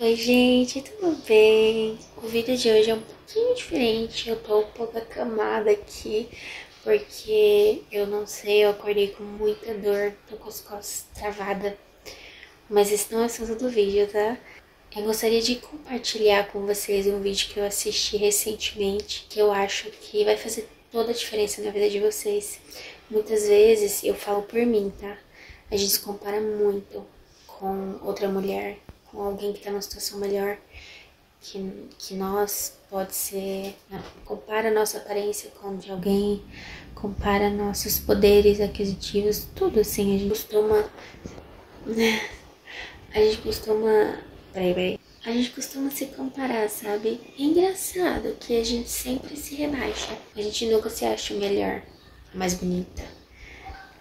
Oi gente, tudo bem? O vídeo de hoje é um pouquinho diferente, eu tô um pouco acamada aqui, porque eu não sei, eu acordei com muita dor, tô com as costas travadas, mas esse não é o assunto do vídeo, tá? Eu gostaria de compartilhar com vocês um vídeo que eu assisti recentemente, que eu acho que vai fazer toda a diferença na vida de vocês. Muitas vezes, eu falo por mim, tá? A gente se compara muito com outra mulher, com alguém que tá numa situação melhor que nós, pode ser, compara a nossa aparência com de alguém, compara nossos poderes aquisitivos, tudo assim, a gente costuma se comparar, sabe? É engraçado que a gente sempre se rebaixa, a gente nunca se acha o melhor, a mais bonita,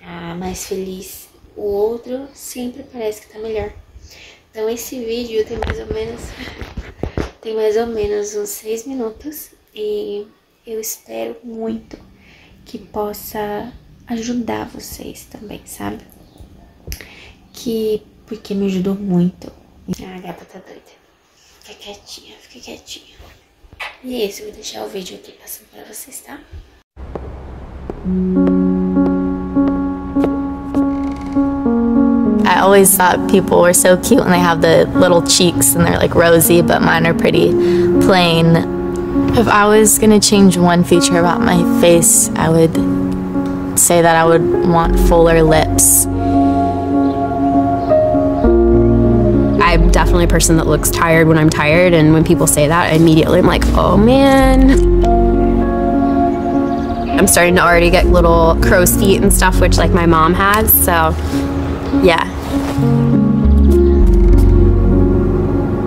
a mais feliz, o outro sempre parece que tá melhor. Então esse vídeo tem mais ou menos uns 6 minutos e eu espero muito que possa ajudar vocês também, sabe? Porque me ajudou muito. A gata tá doida. Fica quietinha. E é isso, eu vou deixar o vídeo aqui passando pra vocês, tá? I always thought people were so cute when they have the little cheeks and they're like rosy, but mine are pretty plain. If I was gonna change one feature about my face, I would say that I would want fuller lips. I'm definitely a person that looks tired when I'm tired, and when people say that, immediately I'm like, oh man. I'm starting to already get little crow's feet and stuff, which like my mom has, so yeah.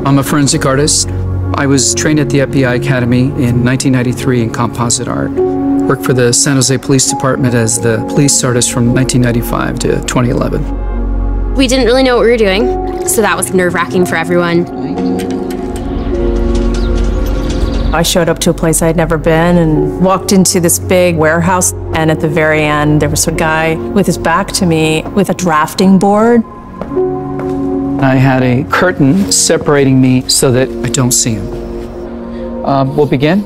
I'm a forensic artist. I was trained at the FBI Academy in 1993 in composite art. Worked for the San Jose Police Department as the police artist from 1995 to 2011. We didn't really know what we were doing, so that was nerve-wracking for everyone. I showed up to a place I'd never been and walked into this big warehouse, and at the very end there was a guy with his back to me with a drafting board. I had a curtain separating me so that I don't see him. We'll begin.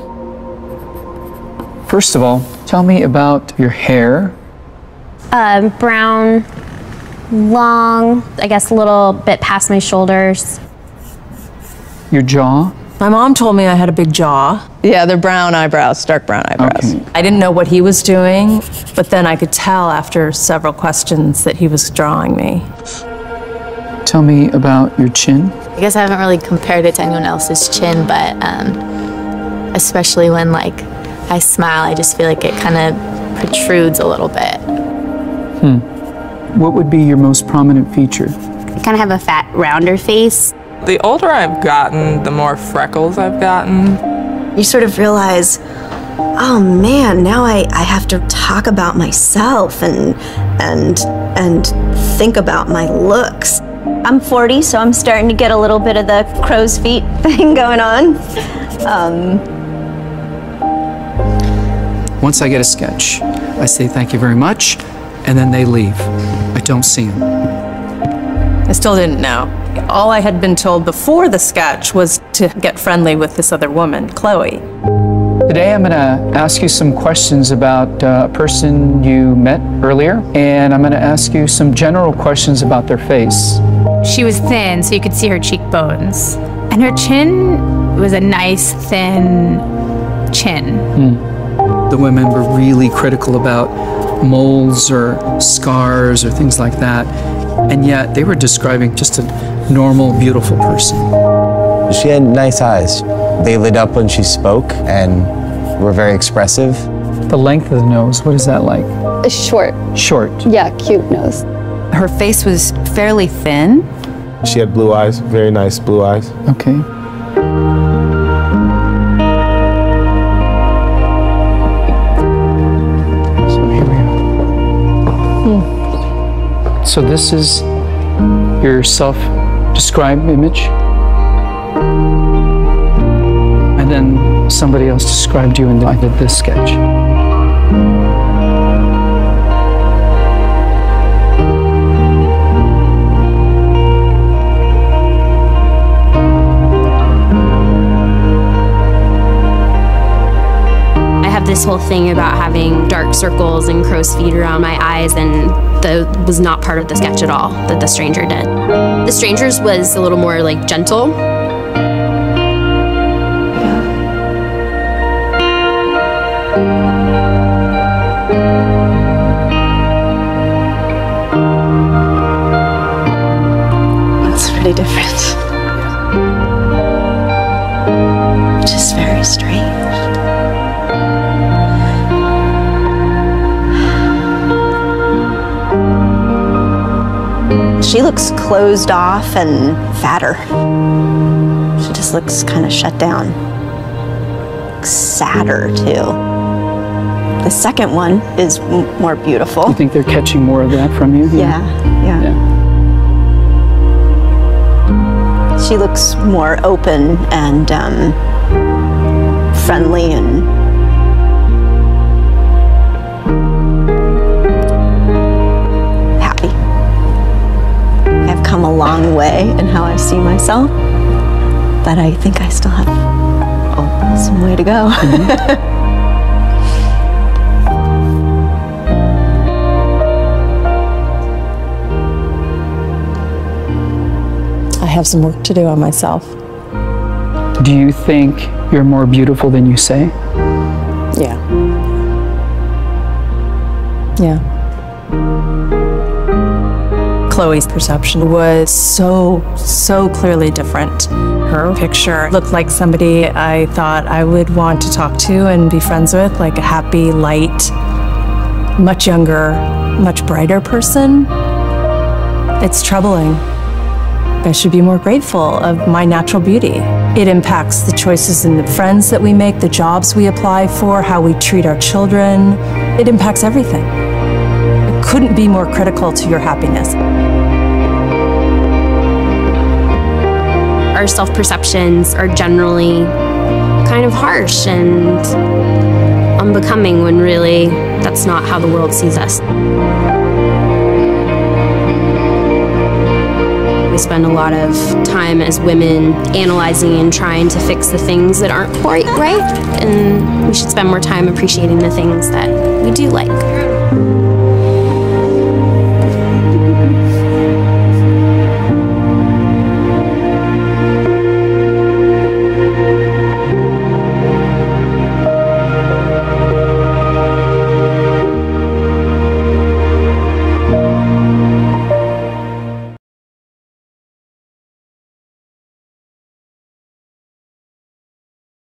First of all, tell me about your hair. Brown, long, I guess a little bit past my shoulders. Your jaw. My mom told me I had a big jaw. Yeah, they're brown eyebrows, dark brown eyebrows. Okay. I didn't know what he was doing, but then I could tell after several questions that he was drawing me. Tell me about your chin. I guess I haven't really compared it to anyone else's chin, but especially when like I smile, I just feel like it kind of protrudes a little bit. What would be your most prominent feature? I kind of have a fat, rounder face. The older I've gotten, the more freckles I've gotten. You sort of realize, oh man, now I have to talk about myself and think about my looks. I'm 40, so I'm starting to get a little bit of the crow's feet thing going on. Once I get a sketch, I say thank you very much, and then they leave. I don't see them. I still didn't know. All I had been told before the sketch was to get friendly with this other woman, Chloe. Today I'm going to ask you some questions about a person you met earlier, and I'm going to ask you some general questions about their face. She was thin, so you could see her cheekbones. And her chin was a nice, thin chin. The women were really critical about moles or scars or things like that, and yet they were describing just a normal, beautiful person. She had nice eyes. They lit up when she spoke and were very expressive. The length of the nose, what is that like? Short. Short. Yeah, cute nose. Her face was fairly thin. She had blue eyes, very nice blue eyes. Okay. So here we are. So this is your self-described image? And then somebody else described you and I did this sketch. this whole thing about having dark circles and crow's feet around my eyes, and that was not part of the sketch at all that the stranger did. The stranger's was a little more like gentle. That's pretty different. Which is very strange. She looks closed off and fatter. She just looks kind of shut down. Sadder, too. The second one is more beautiful. You think they're catching more of that from you? Yeah. She looks more open and friendly and happy. I've come a long way in how I see myself, but I think I still have some way to go. I have some work to do on myself. Do you think you're more beautiful than you say? Yeah. Yeah. Chloe's perception was so clearly different. Her picture looked like somebody I thought I would want to talk to and be friends with, like a happy, light, much younger, much brighter person. It's troubling. I should be more grateful of my natural beauty. It impacts the choices and the friends that we make, the jobs we apply for, how we treat our children. It impacts everything. It couldn't be more critical to your happiness. Our self-perceptions are generally kind of harsh and unbecoming when really that's not how the world sees us. We spend a lot of time as women analyzing and trying to fix the things that aren't quite right, and we should spend more time appreciating the things that we do like.